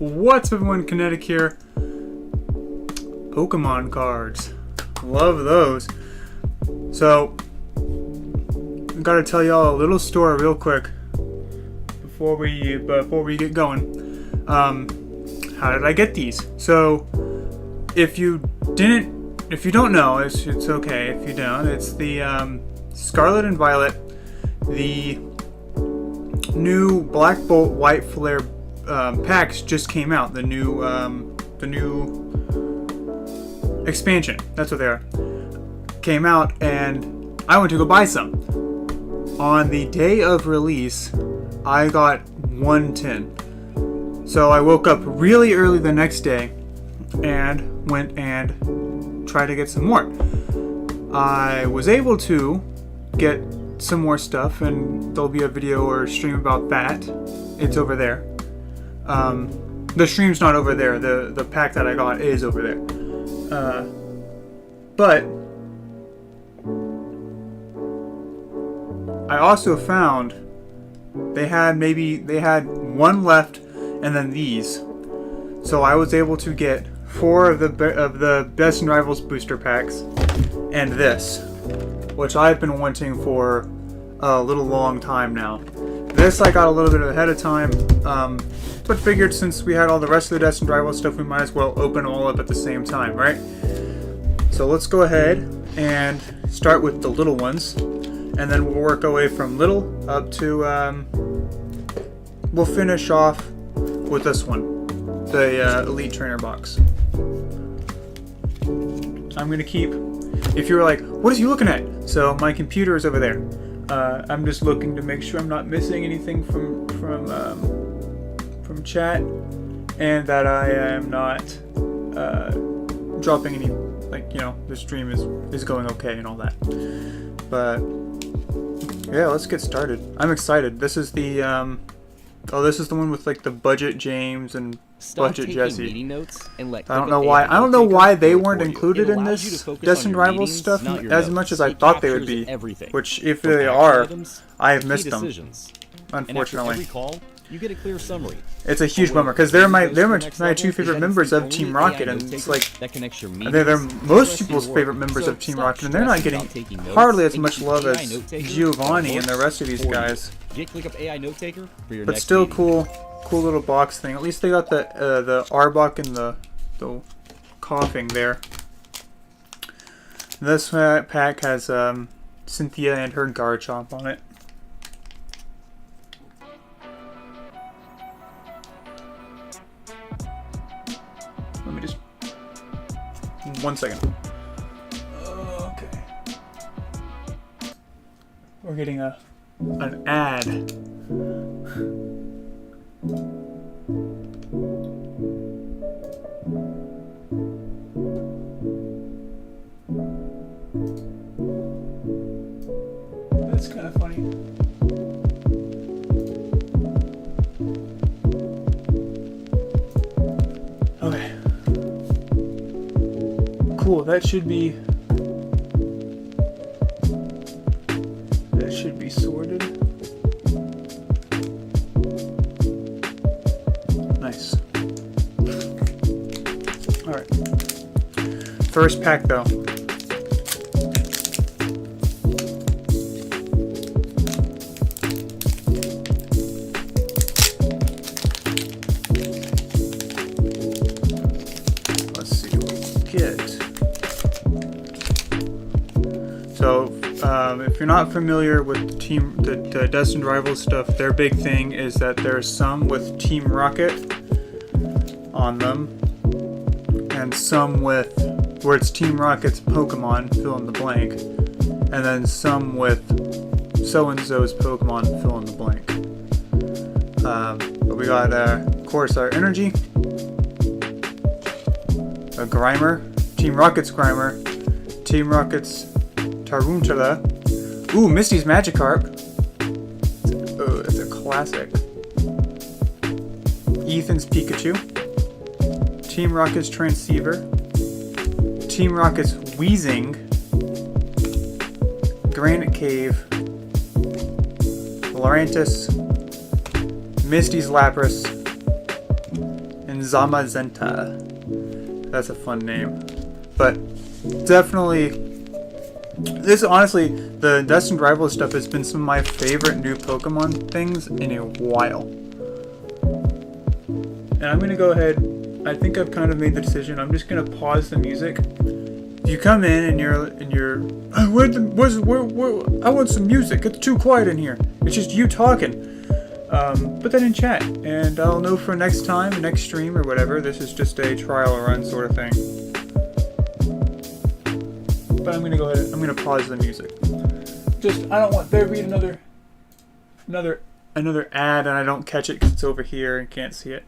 What's up, everyone? Kinetic here. Pokemon cards. Love those. So, I gotta tell y'all a little story real quick before we get going. How did I get these? So, if you don't know, it's okay if you don't. It's the Scarlet and Violet, the new Black Bolt White Flare packs just came out. The new expansion. That's what they are. Came out, and I went to go buy some. On the day of release, I got one tin. So I woke up really early the next day and went and tried to get some more. I was able to get some more stuff, and there'll be a video or a stream about that. It's over there. The stream's not over there. The pack that I got is over there. But I also found they had one left, and then these. So I was able to get 4 of the Destined Rivals booster packs, and this, which I've been wanting for a little long time now. This I got a little bit ahead of time, but figured since we had all the rest of the Destined Rivals stuff, we might as well open all up at the same time, right? So let's go ahead and start with the little ones, and then we'll work our way from little up to, we'll finish off with this one, the Elite Trainer box. I'm going to keep, if you were like, what is he looking at? So my computer is over there. I'm just looking to make sure I'm not missing anything from chat, and that I am not dropping any, the stream is going okay and all that. But yeah, let's get started. I'm excited. This is the this is the one with the budget James and budget Jesse. I don't know why they weren't included in this Destined Rivals stuff as much as I thought they would be. Which, if they are, I have missed them, unfortunately. You get a clear summary. It's a huge bummer because they're my 2 favorite members of Team Rocket, and it's they're most people's favorite members of Team Rocket, and they're not getting hardly as much love as Giovanni and the rest of these guys. But still cool little box thing. At least they got the Arbok and the coughing there. This pack has Cynthia and her Garchomp on it. Let me just 1 second. Okay. We're getting an ad. That's kind of funny. Okay. Cool, that should be sorted. Nice. Alright. First pack though. So, if you're not familiar with the Destined Rivals stuff, their big thing is that there's some with Team Rocket on them, and some with where it's Team Rocket's Pokemon, fill in the blank, and then some with so-and-so's Pokemon, fill in the blank. But we got, of course, our Energy, a Grimer, Team Rocket's Grimer, Team Rocket's Tarantula. Ooh, Misty's Magikarp. Oh, that's a classic. Ethan's Pikachu. Team Rocket's Transceiver. Team Rocket's Weezing. Granite Cave. Lurantis. Misty's Lapras. and Zamazenta. That's a fun name. But definitely, this honestly, the Destined Rivals stuff has been some of my favorite new Pokemon things in a while. And I'm gonna go ahead. I think I've kind of made the decision. I'm just gonna pause the music. If you come in and you're, I want some music. It's too quiet in here. It's just you talking. Put that in chat, and I'll know for next time, next stream or whatever. This is just a trial run sort of thing. But I'm gonna go ahead. I'm gonna pause the music. Just I don't want there to be another ad, and I don't catch it because it's over here and can't see it.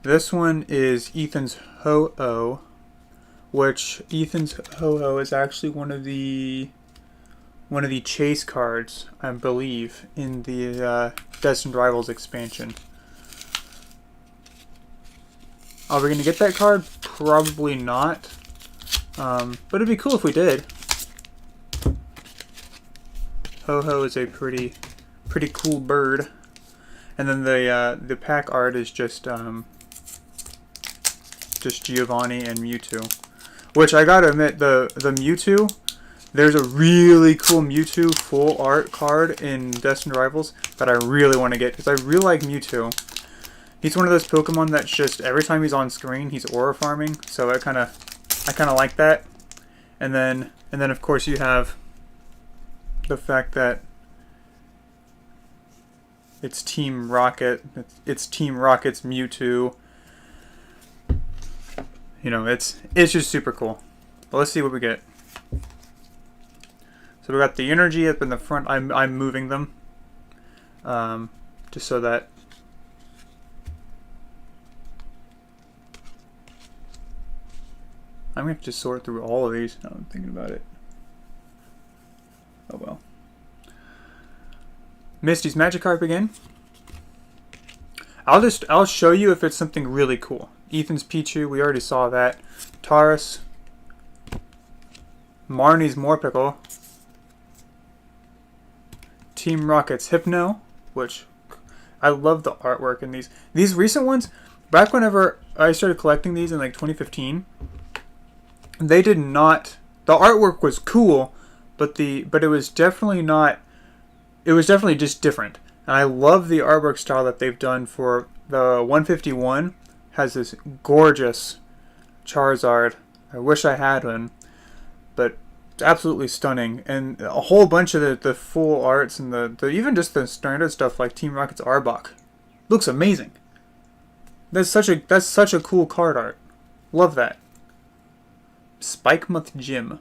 This one is Ethan's Ho-Oh, which Ethan's Ho-Oh is actually one of the chase cards, I believe, in the Destined Rivals expansion. Are we gonna get that card? Probably not. But it'd be cool if we did. Ho-Oh is a pretty cool bird, and then the pack art is just Giovanni and Mewtwo. Which I gotta admit, the Mewtwo, there's a really cool Mewtwo full art card in Destined Rivals that I really want to get because I really like Mewtwo. He's one of those Pokemon that's just every time he's on screen, he's aura farming. So I kind of like that. And then of course you have the fact that it's Team Rocket. It's Team Rocket's Mewtwo. You know, it's just super cool. But let's see what we get. So we got the energy up in the front. I'm moving them, just so that I'm gonna have to sort through all of these. Now I'm thinking about it. Oh well. Misty's Magikarp again. I'll show you if it's something really cool. Ethan's Pichu, we already saw that. Taurus. Marnie's Morpeko. Team Rocket's Hypno, which I love the artwork in these. These recent ones, back whenever I started collecting these in like 2015, they did not. The artwork was cool, but it was definitely not. It was definitely just different. And I love the artwork style that they've done for the 151. Has this gorgeous Charizard. I wish I had one, but it's absolutely stunning. And a whole bunch of the full arts and the even just the standard stuff like Team Rocket's Arbok looks amazing. That's such a cool card art. Love that. Spikemuth Gym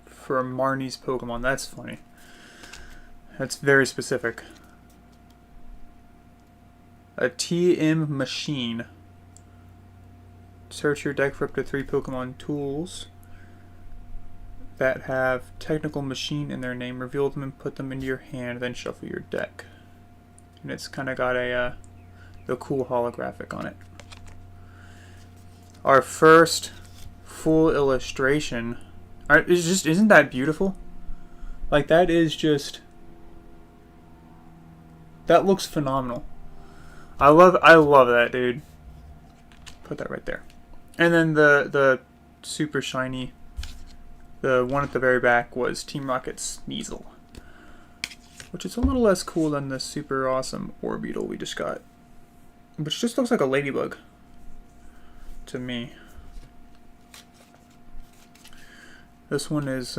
for Marnie's Pokemon. That's funny. That's very specific. A TM Machine. Search your deck for up to 3 Pokemon tools that have technical machine in their name. Reveal them and put them into your hand, then shuffle your deck. And it's kind of got the cool holographic on it. Our first full illustration. Isn't that beautiful? Like that looks phenomenal. I love that, dude. Put that right there. And then the super shiny, the one at the very back was Team Rocket's Sneasel, which is a little less cool than the super awesome Orbeetle we just got, which just looks like a ladybug to me. This one is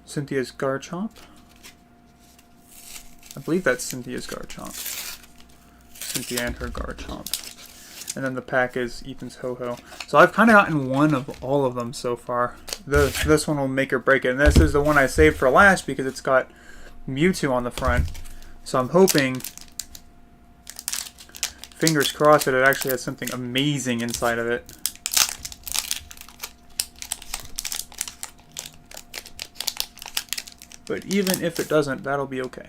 Cynthia's Garchomp. I believe that's Cynthia's Garchomp. Cynthia and her Garchomp. And then the pack is Ethan's Ho-Oh. So I've kind of gotten one of all of them so far. This one will make or break it. And this is the one I saved for last because it's got Mewtwo on the front. So I'm hoping, fingers crossed, that it actually has something amazing inside of it. But even if it doesn't, that'll be okay.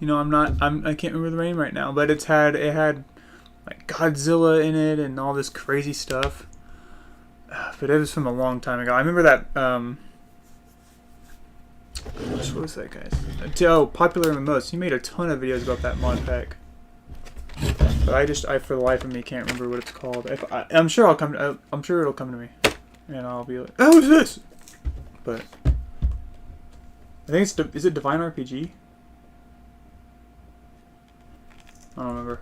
You know, I can't remember the name right now, but it had like Godzilla in it and all this crazy stuff. But it was from a long time ago. I remember that. What was that guy's? Oh, Popular MMOs. He made a ton of videos about that mod pack. But I for the life of me can't remember what it's called. I'm sure I'm sure it'll come to me, and I'll be like, "Oh, what's this?" But I think is it Divine RPG? I don't remember.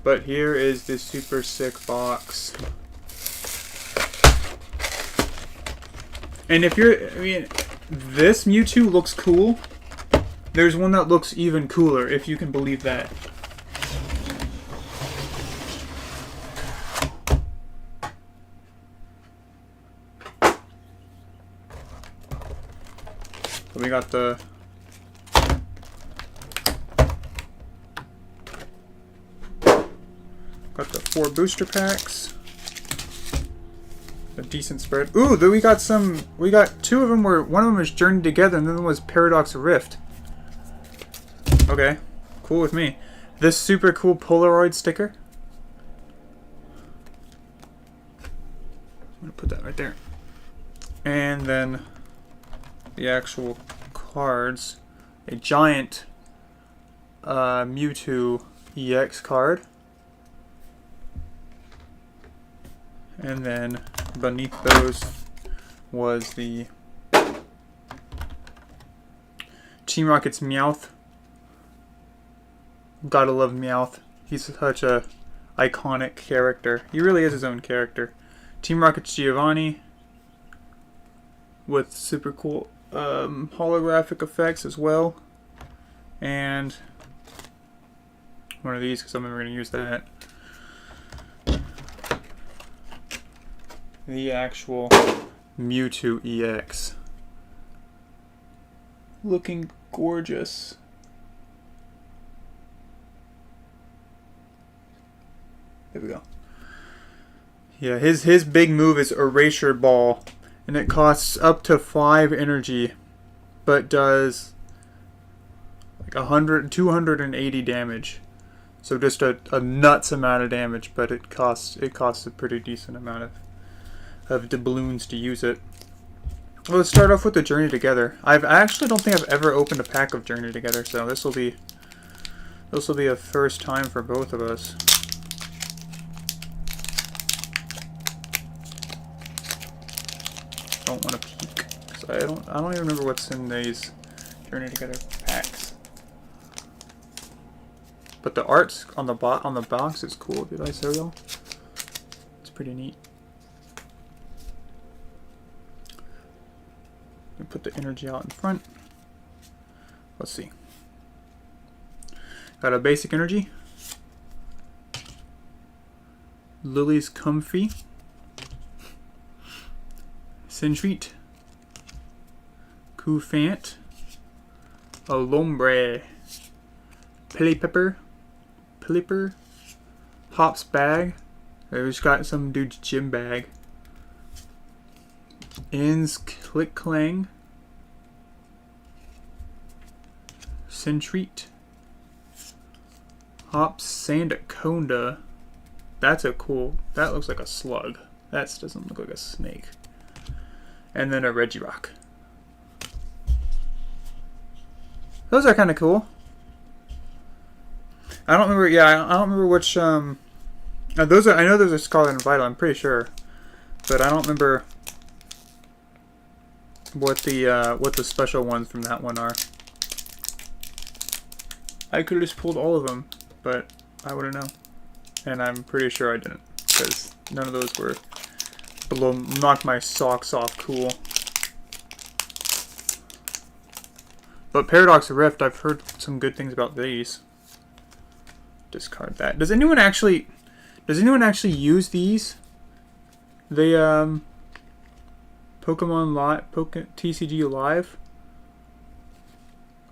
But here is this super sick box. And if you're, I mean, this Mewtwo looks cool. There's one that looks even cooler, if you can believe that. So we got the four booster packs. A decent spread. Ooh, then we got two of them where one of them was Journey Together and the other one was Paradox Rift. Okay, cool with me. This super cool Polaroid sticker. I'm gonna put that right there. And then the actual cards. A giant Mewtwo EX card. And then beneath those was the Team Rocket's Meowth. Gotta love Meowth. He's such a iconic character. He really is his own character. Team Rocket's Giovanni with super cool holographic effects as well. And one of these because I'm never going to use that. The actual Mewtwo EX. Looking gorgeous. There we go. Yeah, his big move is Erasure Ball, and it costs up to 5 energy, but does like 280 damage. So just a nuts amount of damage, but it costs a pretty decent amount of doubloons to use it. Well, let's start off with the Journey Together. I actually don't think I've ever opened a pack of Journey Together, so this will be a first time for both of us. Don't want to peek because I don't even remember what's in these Journey Together packs. But the art on the box is cool. Did I show y'all? It's pretty neat. We put the energy out in front. Let's see. Got a basic energy. Lily's Comfy. Sentreat. Koufant. Alombre. Pilipepper. Hop's Bag. We just got some dude's gym bag. In's Click Clang. Sentreat. Hop's Sandaconda. That's a cool. That looks like a slug. That doesn't look like a snake. And then a Regirock. Those are kind of cool. I don't remember. Yeah, I don't remember which. Those are. I know those are Scarlet and Vital. I'm pretty sure, but I don't remember what the special ones from that one are. I could have just pulled all of them, but I wouldn't know, and I'm pretty sure I didn't because none of those were below knock my socks off cool. But Paradox Rift, I've heard some good things about these. Discard that. Does anyone actually use these? The Pokemon Live, TCG Live.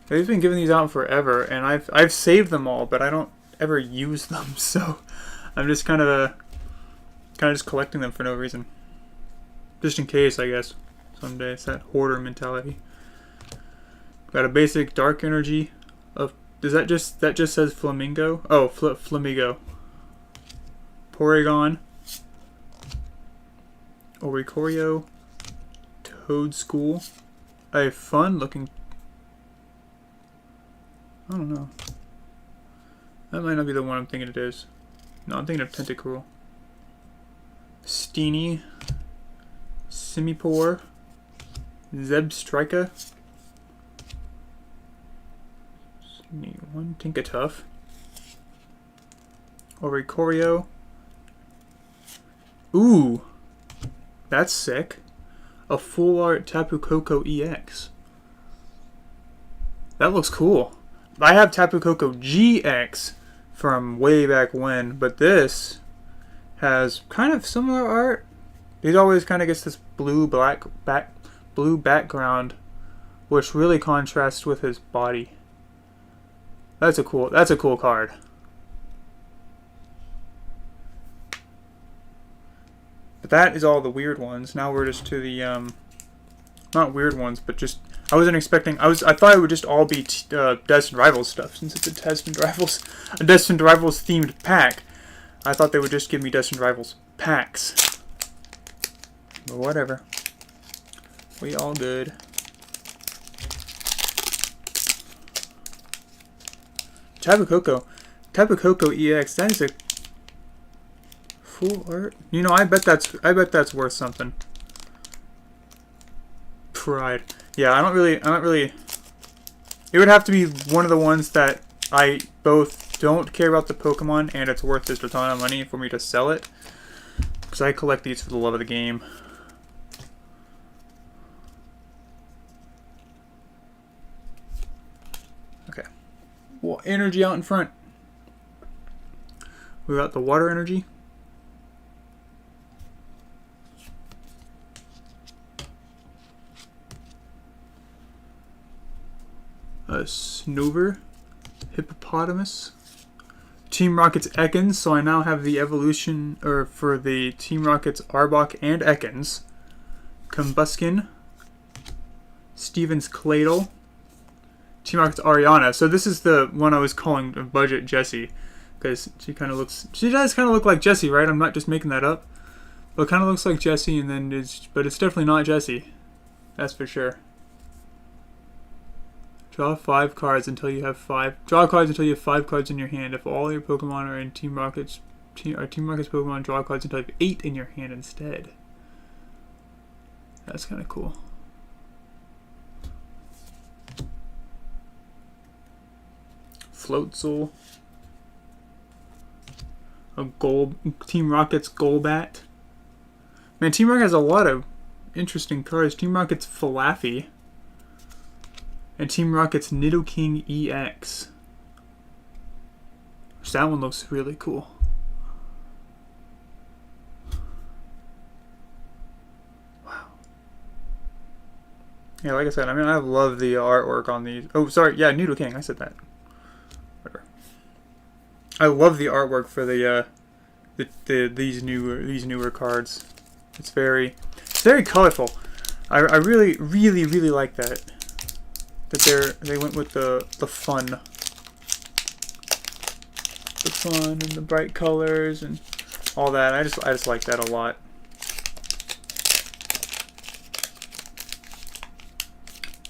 They've been giving these out forever, and I've saved them all, but I don't ever use them. So I'm just kind of just collecting them for no reason, just in case, I guess. Someday it's that hoarder mentality. Got a basic dark energy of, does that just says flamingo? Oh, flamingo. Porygon. Oricorio. Toad School. A fun looking, I don't know. That might not be the one I'm thinking it is. No, I'm thinking of Tentacruel. Steenie. Simipour. Zebstrika. One Tinkatuff. Oricorio. Ooh, that's sick. A full art Tapu Koko EX. That looks cool. I have Tapu Koko GX from way back when, but this has kind of similar art. He always kind of gets this blue background, which really contrasts with his body. That's a cool card. But that is all the weird ones. Now we're just to the not weird ones, but just I wasn't expecting. I thought it would just all be Destined Rivals stuff, since it's a Destined Rivals themed pack. I thought they would just give me Destined Rivals packs. But whatever. We all good. Tapu Koko EX. That is a full art. You know, I bet that's worth something. Pride. Yeah, I don't really. It would have to be one of the ones that I both don't care about the Pokemon and it's worth just a ton of money for me to sell it. Because I collect these for the love of the game. Okay. Well, energy out in front. We got the water energy. A Snoover. Hippopotamus. Team Rocket's Ekans, so I now have the evolution, or for the Team Rocket's Arbok and Ekans. Combuskin. Steven's Claydol. Team Rocket's Ariana. So this is the one I was calling Budget Jessie, because she does kind of look like Jessie, right? I'm not just making that up. But it kind of looks like Jessie, and then but it's definitely not Jessie. That's for sure. Draw 5 cards until you have 5. Draw cards until you have 5 cards in your hand. If all your Pokemon are in Team Rocket's Pokemon, draw cards until you have 8 in your hand instead. That's kind of cool. Floatzel. A Team Rocket's Golbat. Man, Team Rocket has a lot of interesting cards. Team Rocket's Falafi. And Team Rocket's Nidoking EX. That one looks really cool. Wow. Yeah, like I said, I mean, I love the artwork on these. Oh, sorry, yeah, Nidoking, I said that. Whatever. I love the artwork for these newer cards. It's very colorful. I really like that. They went with the fun. The fun and the bright colors and all that. I just like that a lot.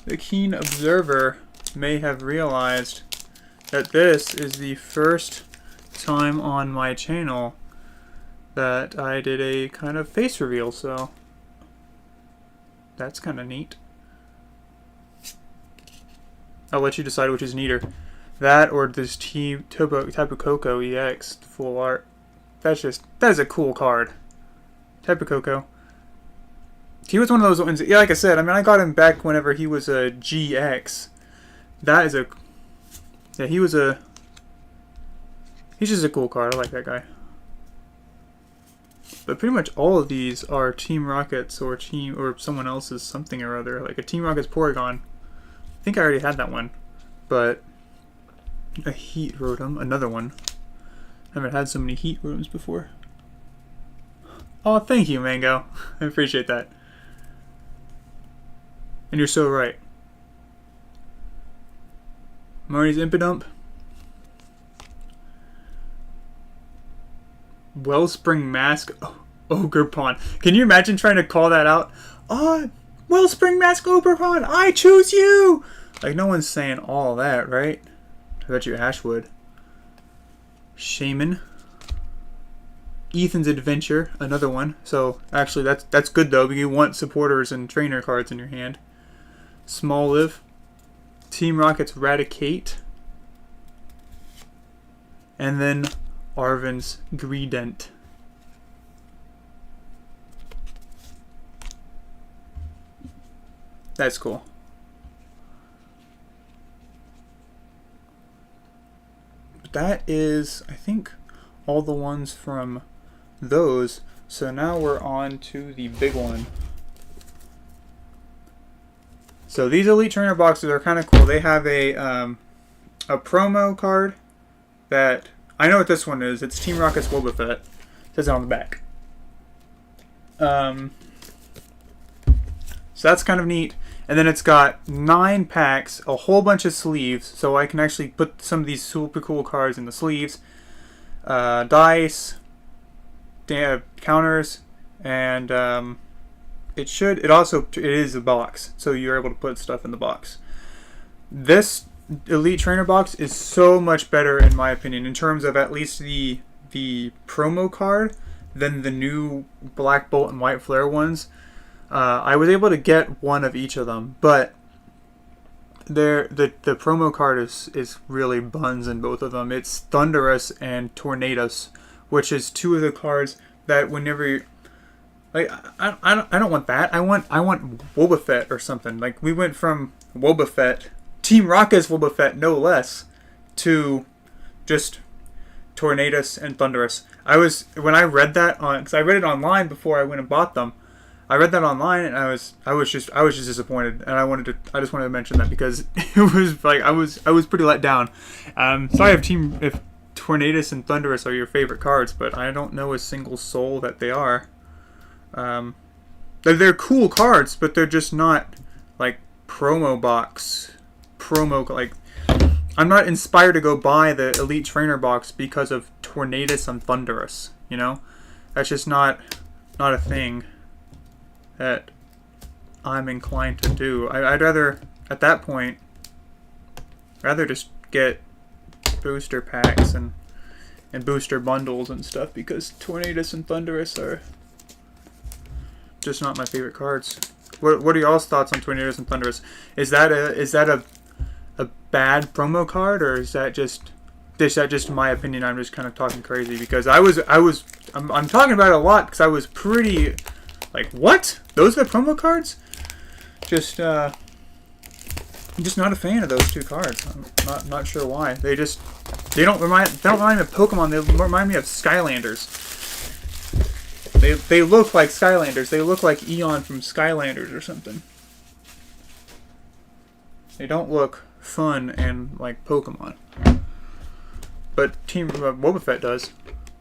The keen observer may have realized that this is the first time on my channel that I did a kind of face reveal, so that's kind of neat. I'll let you decide which is neater. That or this Tapu Koko EX full art. That is a cool card. Tapu Koko. He was one of those ones. Yeah, like I said, I mean, I got him back whenever he was a GX. That is a. Yeah, he's just a cool card. I like that guy. But pretty much all of these are Team Rockets or someone else's something or other. Like a Team Rocket's Porygon. I think I already had that one, but a Heat Rotom, another one. I haven't had so many Heat Rotoms before. Oh, thank you, Mango. I appreciate that. And you're so right. Marty's Impidump. Wellspring Mask. Ogerpon. Can you imagine trying to call that out? Wellspring Mask Ogerpon, I choose you! Like, no one's saying all that, right? I bet you Ash would. Shaman. Ethan's Adventure, another one. So, actually, that's good, though, because you want supporters and trainer cards in your hand. Small Live. Team Rocket's Radicate. And then Arvin's Greedent. That's cool. But that is, I think, all the ones from those. So now we're on to the big one. So these Elite Trainer boxes are kind of cool. They have a promo card that, I know what this one is. It's Team Rocket's Boba Fett. It says it on the back. So that's kind of neat. And then it's got 9 packs, a whole bunch of sleeves, so I can actually put some of these super cool cards in the sleeves. Dice, counters, and it is a box, so you're able to put stuff in the box. This Elite Trainer box is so much better, in my opinion, in terms of at least the promo card than the new Black Bolt and White Flare ones. I was able to get one of each of them, but the promo card is really buns in both of them. It's Thunderous and Tornadoes, which is 2 of the cards that whenever you, like, I don't want that. I want Boba Fett or something. Like, we went from Boba Fett, Team Rocket's Boba Fett, no less, to just Tornadoes and Thunderous. When I read that because I read it online before I went and bought them. I read that online and I was just disappointed, and I just wanted to mention that because it was like I was pretty let down. Sorry if Tornadoes and Thunderous are your favorite cards, but I don't know a single soul that they are. They're cool cards, but they're just not like like, I'm not inspired to go buy the Elite Trainer box because of Tornadoes and Thunderous, you know? That's just not a thing that I'm inclined to do. I'd rather, at that point, just get booster packs and booster bundles and stuff, because Tornadoes and Thunderous are just not my favorite cards. What are y'all's thoughts on Tornadoes and Thunderous? Is that a bad promo card, or is that just in my opinion? I'm just kind of talking crazy because I'm talking about it a lot because I was pretty like, what? Those are the promo cards? I'm just not a fan of those 2 cards. I'm not sure why. They don't remind me of Pokemon. They remind me of Skylanders. They look like Skylanders. They look like Eon from Skylanders or something. They don't look fun and like Pokemon. But Team Boba Fett does.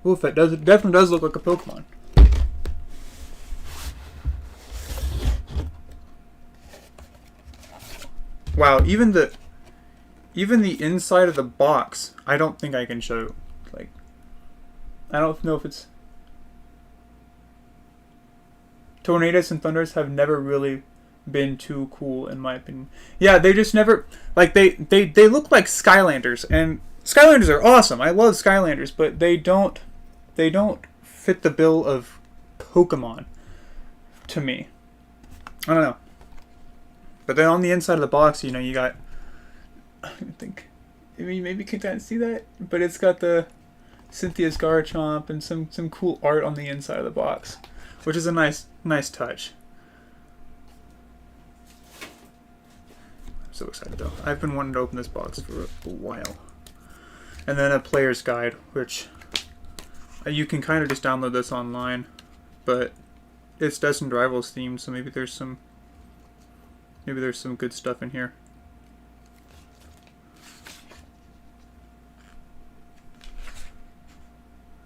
Boba Fett definitely does look like a Pokemon. Wow, even the inside of the box, I don't think I can show. Like, I don't know if it's Tornadoes and Thunders have never really been too cool in my opinion. Yeah, they just never, like, they look like Skylanders, and Skylanders are awesome. I love Skylanders, but they don't fit the bill of Pokemon to me. I don't know. But then on the inside of the box, you know, you got, I think, maybe you can kind of see that, but it's got the Cynthia's Garchomp and some cool art on the inside of the box, which is a nice touch. I'm so excited though. I've been wanting to open this box for a while. And then a player's guide, which you can kind of just download this online, but it's Destined Rivals themed, so maybe there's some good stuff in here.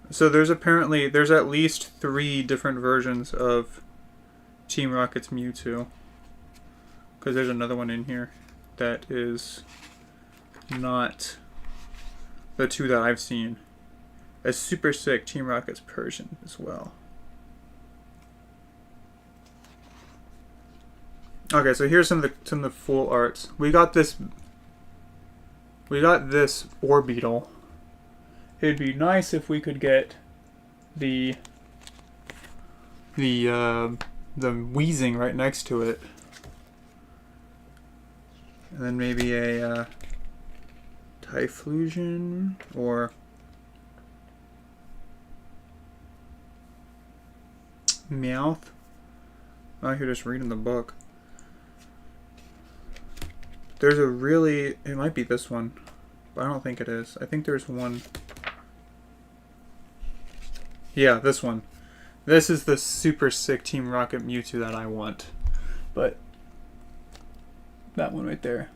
So there's at least 3 different versions of Team Rocket's Mewtwo, because there's another one in here that is not the two that I've seen. A super sick Team Rocket's Persian as well. Okay, so here's some of the full arts. We got this Orbital. It'd be nice if we could get the Wheezing right next to it. And then maybe a Typhlosion or Meowth. I'm out here just reading the book. There's a really... It might be this one, but I don't think it is. I think there's one... Yeah, this one. This is the super sick Team Rocket Mewtwo that I want. But... that one right there.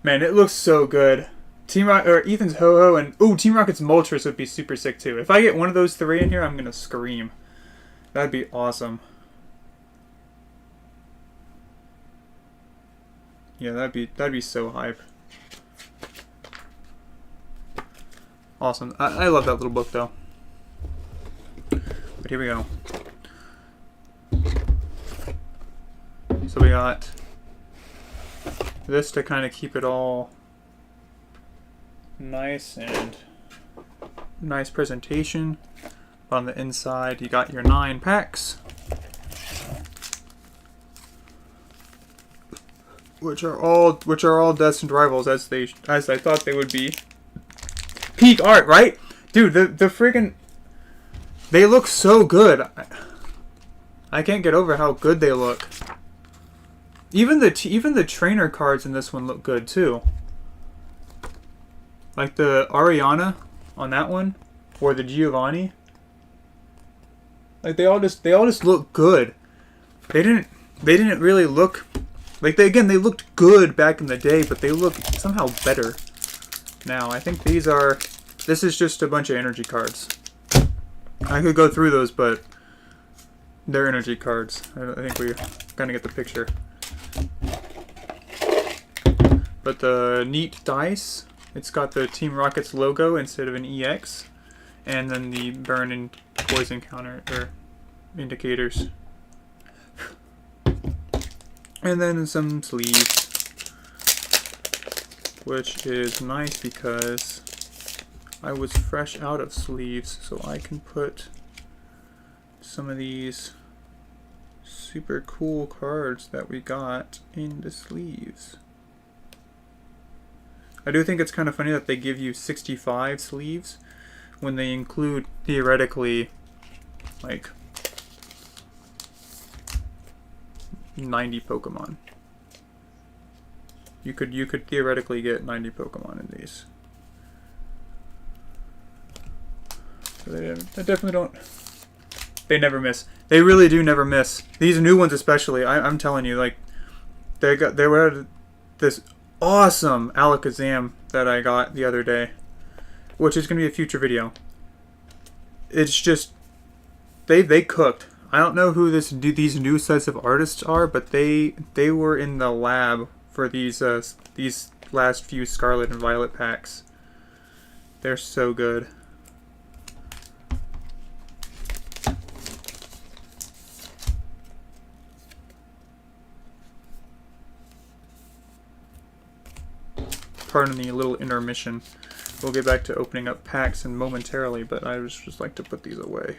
Man, it looks so good. Team Rocket... Or Ethan's Ho-Oh and... Ooh, Team Rocket's Moltres would be super sick too. If I get one of those three in here, I'm gonna scream. That'd be awesome. Yeah, that'd be so hype. Awesome. I love that little book though. But here we go. So we got this to kind of keep it all nice and nice presentation. On the inside, you got your 9 packs, which are all Destined Rivals as I thought they would be. Peak art, right? Dude, the friggin' they look so good. I can't get over how good they look. Even the trainer cards in this one look good too. Like the Ariana on that one, or the Giovanni. Like they all just look good. They didn't really look like they looked good back in the day, but they look somehow better now. I think this is just a bunch of energy cards. I could go through those, but they're energy cards. I think we kind of get the picture. But the neat dice, it's got the Team Rocket's logo instead of an EX, and then the burn and poison counter or indicators. And then some sleeves, which is nice because I was fresh out of sleeves, so I can put some of these super cool cards that we got in the sleeves. I do think it's kind of funny that they give you 65 sleeves when they include theoretically like 90 Pokemon. You could theoretically get 90 Pokemon in these. So they definitely don't. They never miss. They really do never miss. These new ones especially. I'm telling you, like they were this awesome Alakazam that I got the other day, which is going to be a future video. It's just they cooked. I don't know who these new sets of artists are, but they were in the lab for these last few Scarlet and Violet packs. They're so good. Pardon the little intermission. We'll get back to opening up packs in momentarily, but I just like to put these away.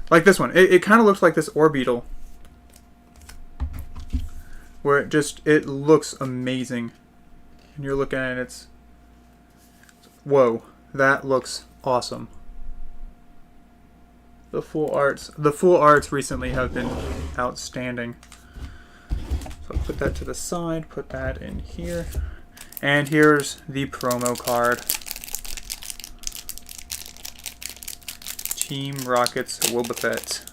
Like this one. It kind of looks like this Orbital, where it looks amazing. And you're looking at it, whoa, that looks awesome. The full arts recently have been outstanding. So I'll put that to the side, put that in here. And here's the promo card. Team Rocket's Wobbuffet.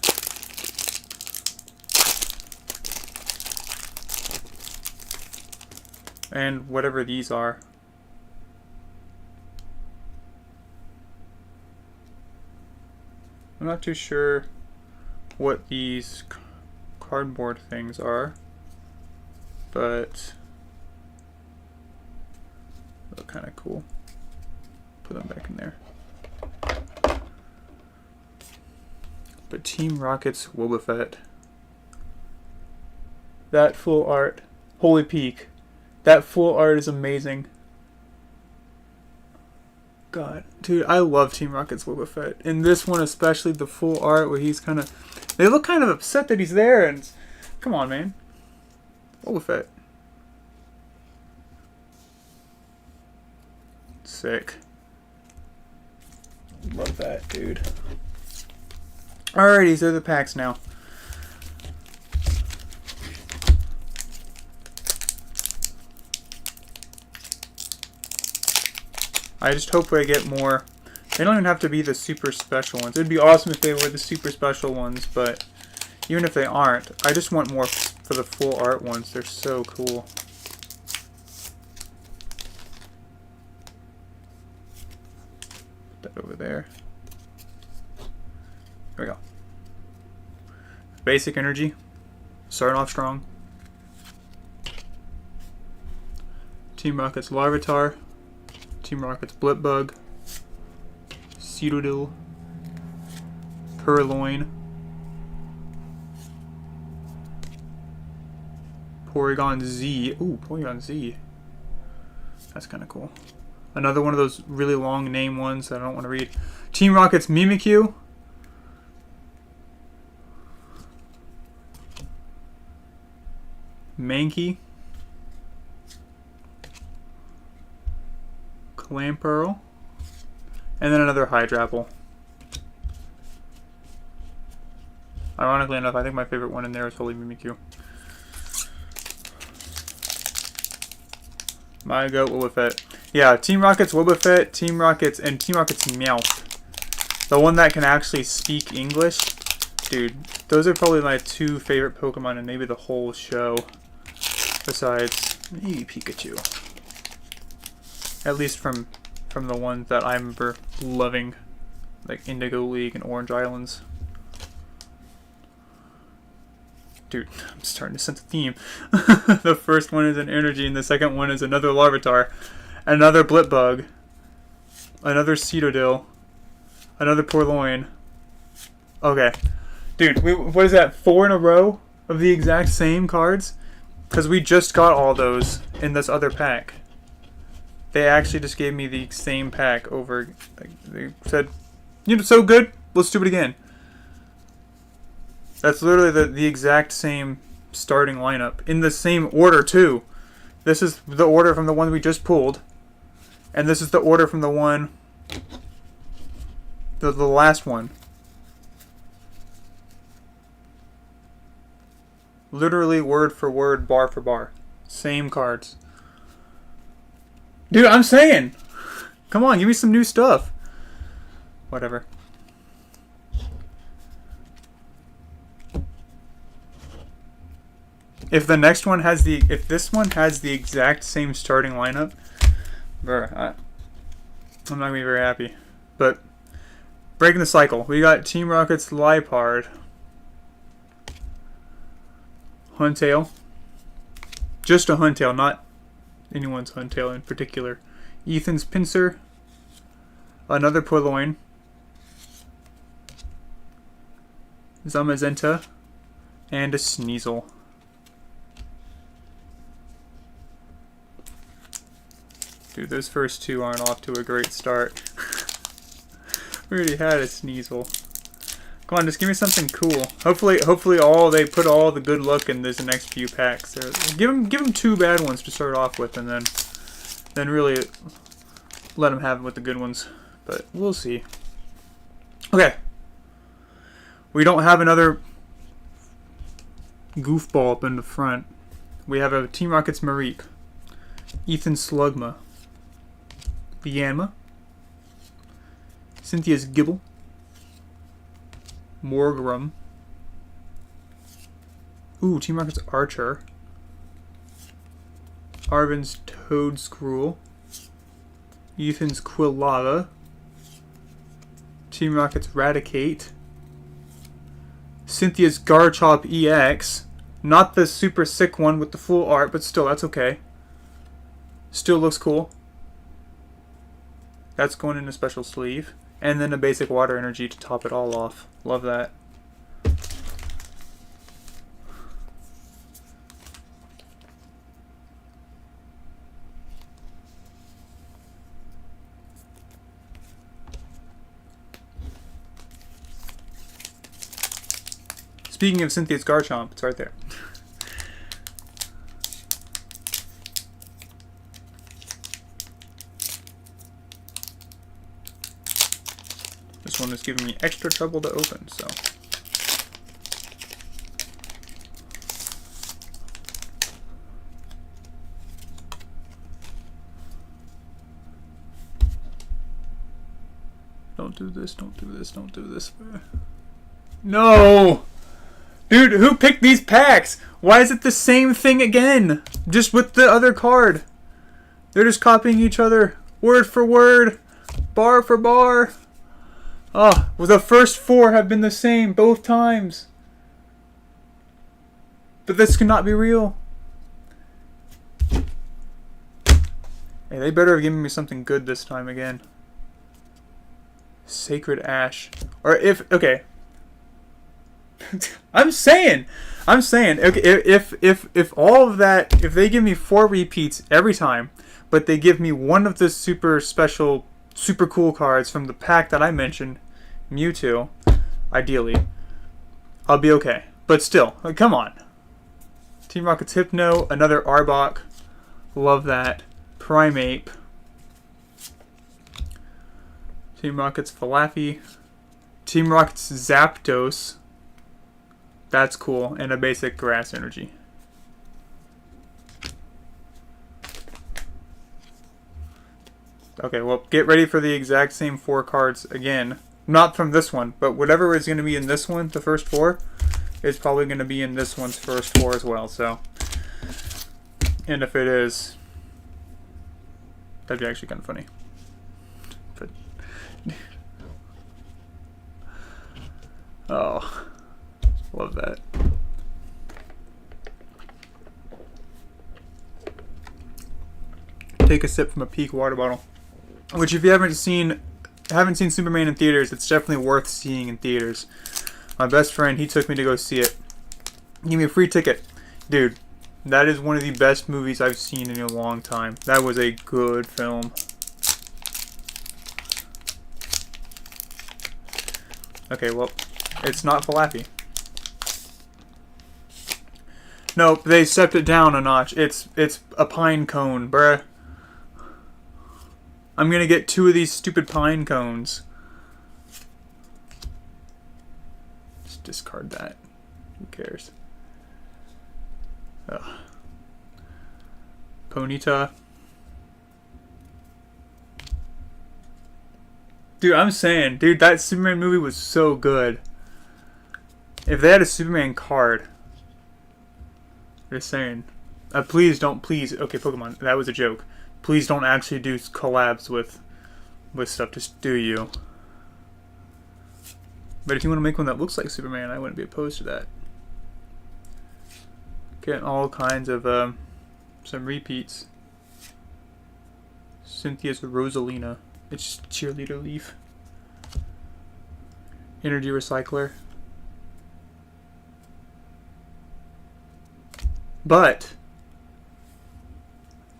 And whatever these are. I'm not too sure what these cardboard things are, but look kind of cool. Put them back in there. But Team Rocket's Wobbuffet. That full art. Holy peak. That full art is amazing. God. Dude, I love Team Rocket's Wobbuffet. In this one especially, the full art where he's kind of... They look kind of upset that he's there. And come on, man. Wobbuffet. Sick. Love that, dude. Alrighty, these are the packs now. I just hope I get more. They don't even have to be the super special ones. It'd be awesome if they were the super special ones, but even if they aren't, I just want more for the full art ones. They're so cool. Put that over there. There we go. Basic energy. Starting off strong. Team Rocket's Larvitar. Team Rocket's Blipbug. Citadel. Purloin. Porygon Z. Ooh, Porygon Z. That's kind of cool. Another one of those really long name ones that I don't want to read. Team Rocket's Mimikyu. Mankey. Clamperl. And then another Hydrapple. Ironically enough, I think my favorite one in there is Holy Mimikyu. My goat Wobbuffet. Yeah, Team Rocket's Wobbuffet, Team Rocket's Meowth. The one that can actually speak English. Dude, those are probably my two favorite Pokemon in maybe the whole show. Besides, maybe Pikachu. At least from the ones that I remember loving. Like Indigo League and Orange Islands. Dude, I'm starting to sense a theme. The first one is an energy, and the second one is another Larvitar, another Blipbug, another Citadel, another Purloin. Okay. Dude, what is that? 4 in a row of the exact same cards? Because we just got all those in this other pack. They actually just gave me the same pack over. Like, they said, you know, so good, let's do it again. That's literally the exact same starting lineup. In the same order, too. This is the order from the one we just pulled. And this is the order from the one... The last one. Literally word for word, bar for bar. Same cards. Dude, I'm saying! Come on, give me some new stuff. Whatever. If the next one has the... If this one has the exact same starting lineup... Bruh, I'm not going to be very happy. But, breaking the cycle. We got Team Rocket's Liepard. Huntail. Just a Huntail, not anyone's Huntail in particular. Ethan's Pinsir. Another Purloin. Zamazenta. And a Sneasel. Dude, those first two aren't off to a great start. We already had a Sneasel. Come on, just give me something cool. Hopefully, they put all the good luck in this next few packs. Give them 2 bad ones to start off with, and then really let them have it with the good ones. But we'll see. Okay, we don't have another goofball up in the front. We have a Team Rocket's Mareep, Ethan Slugma, Yanma, Cynthia's Gibble, Morgrum. Ooh, Team Rocket's Archer. Arvin's Toadscruel. Ethan's Quillava. Team Rocket's Raticate. Cynthia's Garchomp EX. Not the super sick one with the full art, but still, that's okay. Still looks cool. That's going in a special sleeve. And then a basic water energy to top it all off. Love that. Speaking of Cynthia's Garchomp, it's right there. This one is giving me extra trouble to open, so. Don't do this, don't do this, don't do this. No! Dude, who picked these packs? Why is it the same thing again? Just with the other card. They're just copying each other. Word for word. Bar for bar. Oh, well, the first 4 have been the same both times. But this cannot be real. Hey, they better have given me something good this time again. Sacred Ash. Or if, okay. I'm saying, okay, if all of that, if they give me 4 repeats every time, but they give me one of the super special, super cool cards from the pack that I mentioned, Mewtwo, ideally, I'll be okay. But still, like, come on. Team Rocket's Hypno, another Arbok, love that. Primeape. Team Rocket's Falafi. Team Rocket's Zapdos. That's cool. And a basic grass energy. Okay, well, get ready for the exact same 4 cards again. Not from this one, but whatever is going to be in this one, the first 4, is probably going to be in this one's first 4 as well, so. And if it is, that'd be actually kind of funny. But, oh. Love that. Take a sip from a Peak water bottle. Which, if you haven't seen Superman in theaters, it's definitely worth seeing in theaters. My best friend, he took me to go see it. He gave me a free ticket. Dude, that is one of the best movies I've seen in a long time. That was a good film. Okay, well, it's not Falafi. Nope, they stepped it down a notch. It's a pine cone, bruh. I'm gonna get 2 of these stupid pine cones. Just discard that. Who cares? Ugh. Ponyta. Dude, I'm saying, dude, that Superman movie was so good. If they had a Superman card... Just saying. Please don't, please. Okay, Pokemon, that was a joke. Please don't actually do collabs with stuff. Just do you. But if you want to make one that looks like Superman, I wouldn't be opposed to that. Getting all kinds of some repeats. Cynthia's Rosalina. It's just cheerleader leaf. Energy recycler. But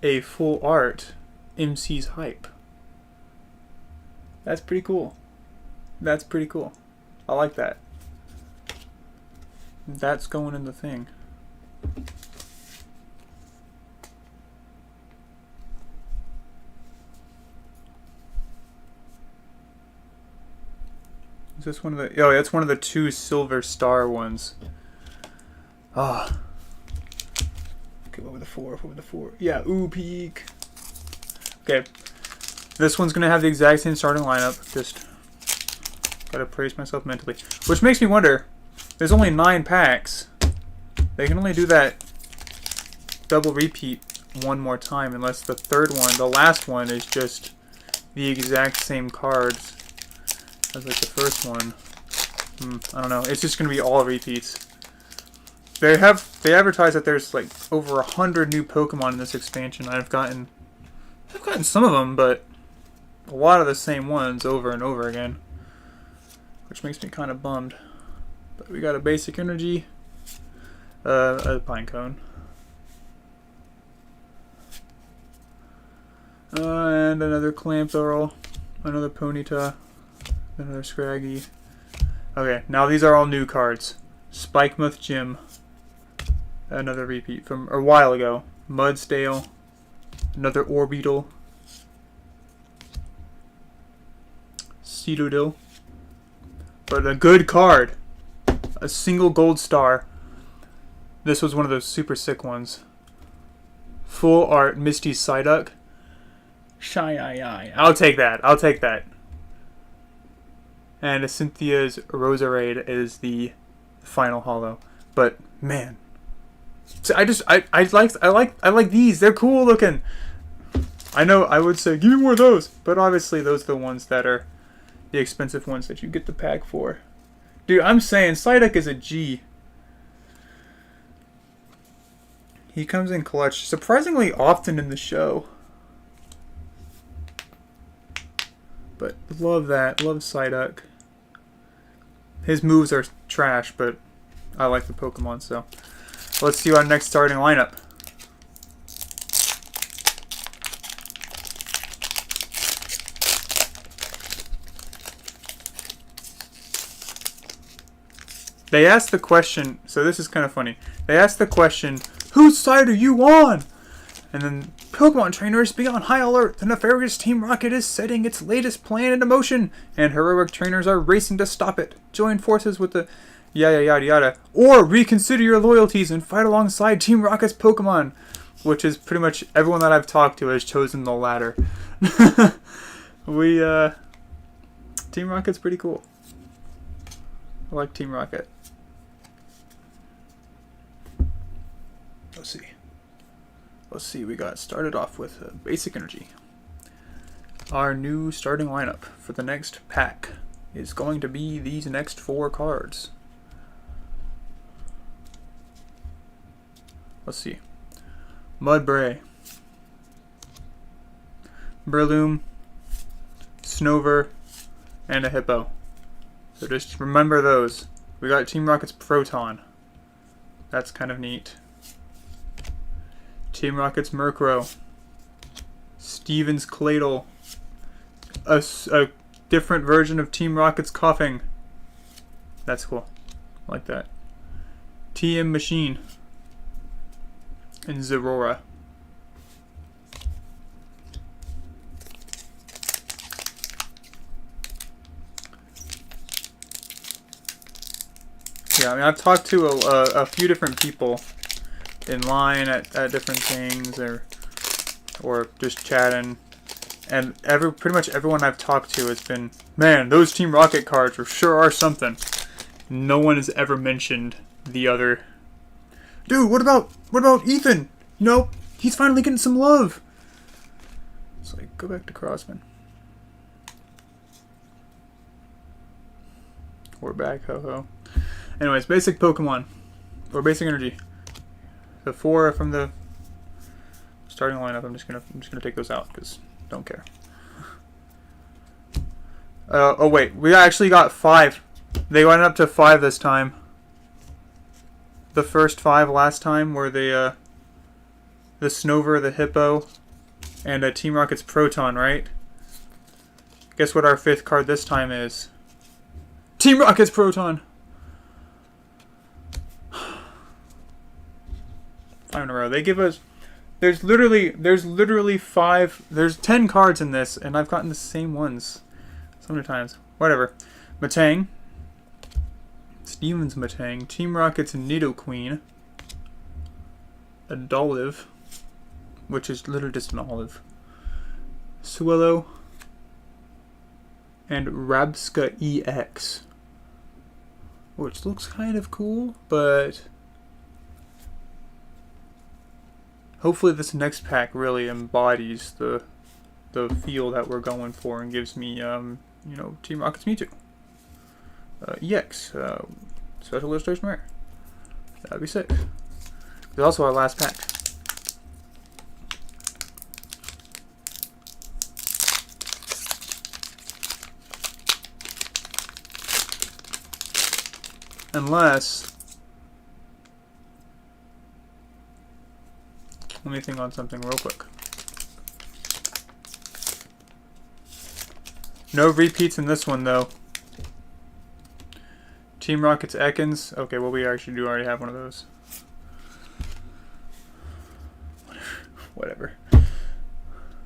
a full art MC's hype. That's pretty cool. That's pretty cool. I like that. That's going in the thing. Is this one of the... Oh, that's one of the 2 Silver Star ones. Ah. Oh. Okay, what were the 4? What were the 4? Yeah, ooh, Peak. Okay. This one's going to have the exact same starting lineup. Just gotta praise myself mentally. Which makes me wonder, there's only 9 packs. They can only do that double repeat one more time, unless the third one, the last one, is just the exact same cards as like the first one. I don't know. It's just going to be all repeats. They advertise that there's like over 100 new Pokemon in this expansion. I've gotten some of them, but a lot of the same ones over and over again, which makes me kind of bummed. But we got a basic energy, a pine cone, and another Clamthorl, another Ponyta, another Scraggy. Okay, now these are all new cards. Spikemuth Gym, another repeat from a while ago. Mudsdale, another Orbeetle, Citadel, but a good card. A single gold star. This was one of those super sick ones. Full art Misty Psyduck. Shy-eye-eye. I'll take that. I'll take that. And Cynthia's Roserade is the final holo. But man, so I like these. They're cool looking. I know I would say give me more of those, but obviously those are the ones that are the expensive ones that you get the pack for. Dude, I'm saying Psyduck is a G. He comes in clutch surprisingly often in the show. But love that. Love Psyduck. His moves are trash, but I like the Pokemon, so let's see our next starting lineup. They asked the question, so this is kind of funny. They asked the question, whose side are you on? And then, Pokemon trainers, be on high alert. The nefarious Team Rocket is setting its latest plan into motion, and heroic trainers are racing to stop it. Join forces with the yada yada yada. Or reconsider your loyalties and fight alongside Team Rocket's Pokemon. Which is pretty much everyone that I've talked to has chosen the latter. Team Rocket's pretty cool. I like Team Rocket. Let's see, we got started off with basic energy. Our new starting lineup for the next pack is going to be these next 4 cards. Let's see. Mudbray, Breloom, Snover, and a Hippo. So just remember those. We got Team Rocket's Proton. That's kind of neat. Team Rocket's Murkrow, Steven's Claydol, a different version of Team Rocket's Coughing. That's cool. I like that. TM Machine, and Zerora. Yeah, I mean, I've talked to a few different people in line at different things or just chatting, and pretty much everyone I've talked to has been, man, those Team Rocket cards sure are something. No one has ever mentioned the other. Dude, what about Ethan? You know, he's finally getting some love. It's like, go back to Crossman. We're back, ho ho. Anyways, basic Pokemon or basic energy. The 4 from the starting lineup. I'm just gonna take those out because don't care. Oh wait, we actually got 5. They went up to 5 this time. The first 5 last time were the Snover, the Hippo, and Team Rocket's Proton, right? Guess what our 5th card this time is? Team Rocket's Proton. 5 in a row. They give us. There's literally 5. There's 10 cards in this, and I've gotten the same ones so many times. Whatever. Matang. Steven's Matang. Team Rocket's Nidoqueen. A Dolive, which is literally just an olive. Swallow. And Rabska EX, which looks kind of cool, but hopefully this next pack really embodies the feel that we're going for and gives me, Team Rocket's Mewtwo. EX, Special Illustration Rare. That'd be sick. There's also our last pack. Unless... Let me think on something real quick. No repeats in this one, though. Team Rocket's Ekans. Okay, well, we actually do already have one of those. Whatever.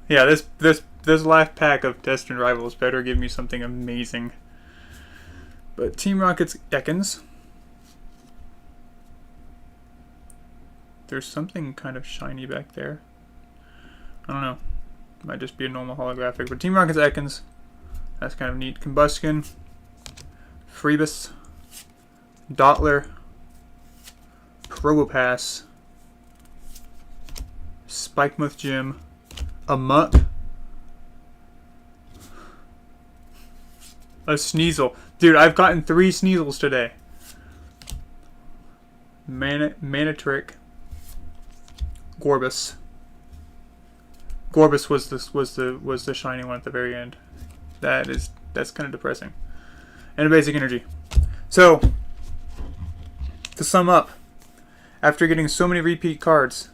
Yeah, this last pack of Destined Rivals better give me something amazing. But Team Rocket's Ekans. There's something kind of shiny back there. I don't know. Might just be a normal holographic. But Team Rocket's Ekans. That's kind of neat. Combustion. Phoebus. Dottler. Probopass. Spikemuth Gym. Amok. A Sneasel. Dude, I've gotten 3 Sneasels today. Manatrick. Gorbis. Gorbis was the shiny one at the very end. That's kind of depressing. And a basic energy. So, to sum up, after getting so many repeat cards,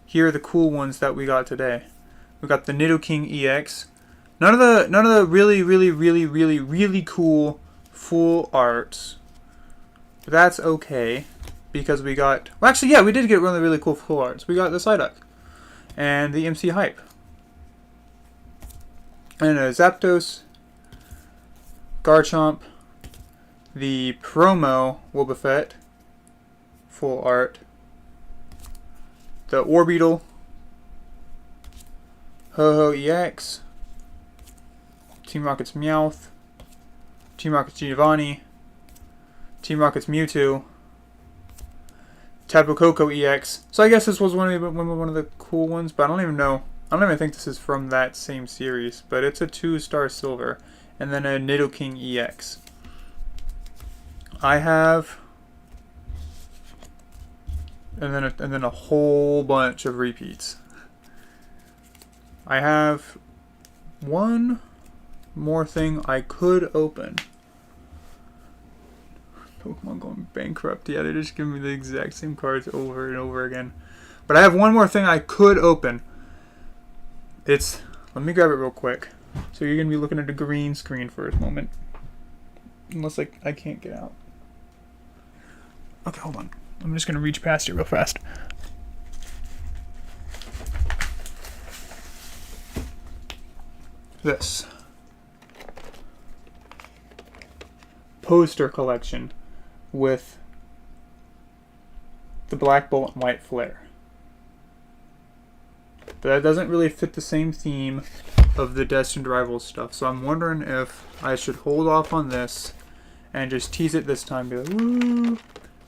here are the cool ones that we got today. We got the Nidoking EX. None of the really cool full arts. But that's okay, because we got... Well, actually, yeah, we did get really cool full arts. We got the Psyduck and the MC Hype. And a Zapdos, Garchomp, the promo Wobbuffet, full art, the Orbeetle, Ho-Ho EX, Team Rocket's Meowth, Team Rocket's Giovanni, Team Rocket's Mewtwo, Tapu Koko EX. So I guess this was one of the cool ones, but I don't even know. I don't even think this is from that same series, but it's a 2-star silver, and then a Nidoking EX. I have, and then a whole bunch of repeats. I have one more thing I could open. Pokemon going bankrupt. Yeah, they're just giving me the exact same cards over and over again. But I have one more thing I could open. Let me grab it real quick. So you're going to be looking at a green screen for a moment. Unless I can't get out. Okay, hold on. I'm just going to reach past it real fast. This poster collection with the Black Bolt and White Flare. But that doesn't really fit the same theme of the Destined Rivals stuff. So I'm wondering if I should hold off on this and just tease it this time. Be like, woo,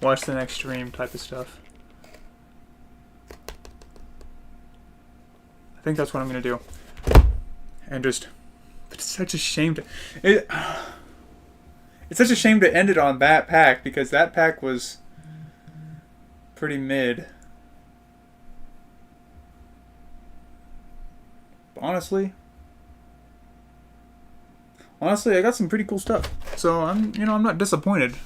watch the next stream type of stuff. I think that's what I'm going to do. And just... It's such a shame to... It's such a shame to end it on that pack, because that pack was pretty mid. But honestly, I got some pretty cool stuff. So I'm not disappointed.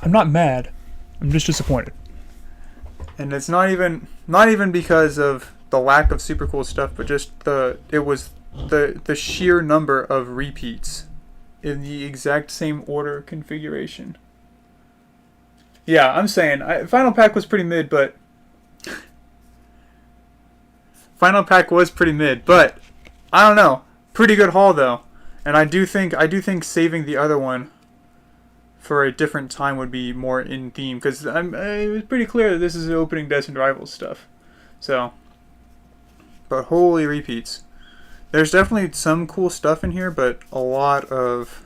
I'm not mad. I'm just disappointed. And it's not even because of the lack of super cool stuff, but just the sheer number of repeats in the exact same order configuration. Yeah, I'm saying Final Pack was pretty mid, but I don't know. Pretty good haul though, and I do think saving the other one for a different time would be more in theme, because it was pretty clear that this is opening Destined Rivals stuff. So, but holy repeats. There's definitely some cool stuff in here, but a lot of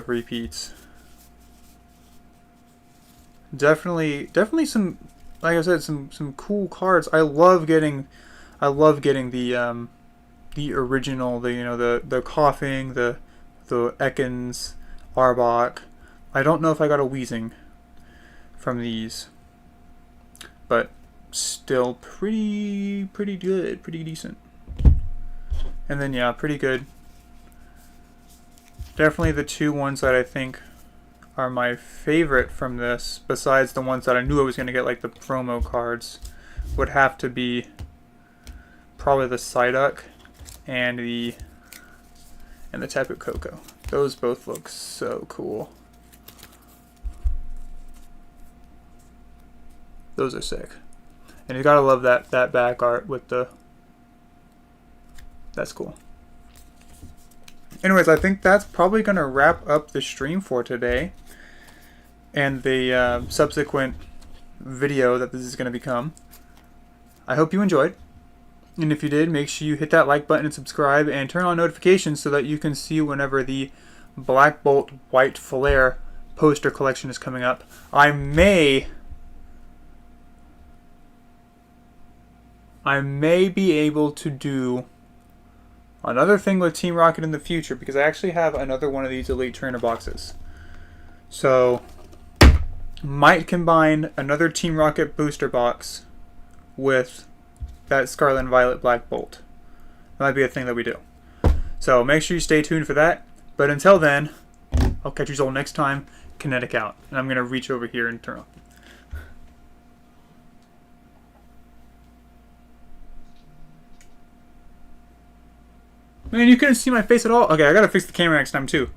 repeats. Definitely some, like I said, some cool cards. I love getting the original, the Coughing, the Ekans, Arbok. I don't know if I got a Weezing from these, but still pretty good, pretty decent. And then yeah, pretty good definitely the two ones that I think are my favorite from this, besides the ones that I knew I was going to get, like the promo cards, would have to be probably the Psyduck and the Tapu Koko. Those both look so cool. Those are sick. And you gotta love that back art with the... That's cool. Anyways, I think that's probably gonna wrap up the stream for today. And the subsequent video that this is gonna become. I hope you enjoyed. And if you did, make sure you hit that like button and subscribe and turn on notifications so that you can see whenever the Black Bolt White Flare poster collection is coming up. I may be able to do another thing with Team Rocket in the future, because I actually have another one of these Elite Trainer boxes. So, might combine another Team Rocket booster box with that Scarlet and Violet Black Bolt. That might be a thing that we do. So make sure you stay tuned for that. But until then, I'll catch you all next time. Kinetic out. And I'm going to reach over here and turn off. Man, you couldn't see my face at all? Okay, I gotta fix the camera next time too.